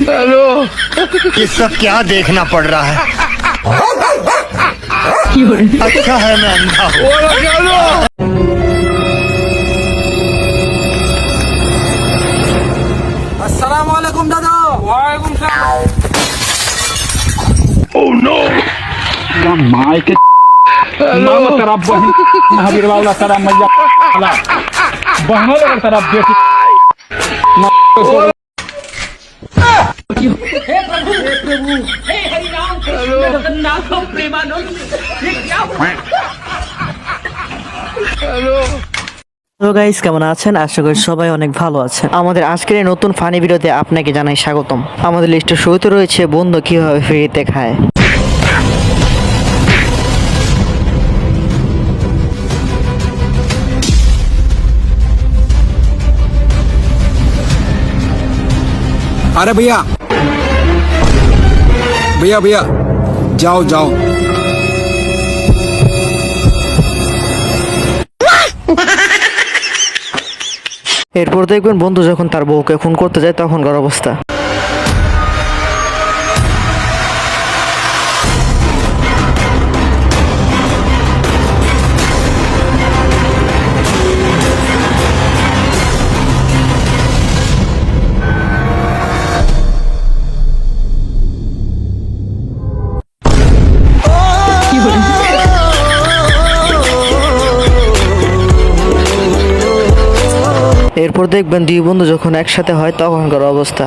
Hello, ये सब क्या देखना पड़ रहा है? अच्छा है मैं अंधा हूँ। अस्सलाम वालेकुम दादा। वालेकुम सलाम। Oh no! माय के मामा तेरा बहन महावीर वाला तेरा मैया वाला बहनों लगा तेरा बेटी हे प्रभु हे हरि राम कृष्ण जगन्नाथ प्रेमानंद, ये क्या हुआ? হ্যালো গাইস, কেমন আছেন? আশা করি সবাই অনেক ভালো আছেন। আমাদের আজকের এই নতুন ফানি ভিডিওতে আপনাকে জানাই স্বাগতম। আমাদের লিস্টের শুরুতে রয়েছে বন্ধু কিভাবে ফ্রিতে খায়। अरे भैया भैया भैया जाओ जाओ। এরপর দেখবেন বন্ধু যখন তার বউকে খুন করতে যায় তখনকার অবস্থা। এরপর দেখবেন দুই বন্ধু যখন একসাথে হয় তখনকার অবস্থা।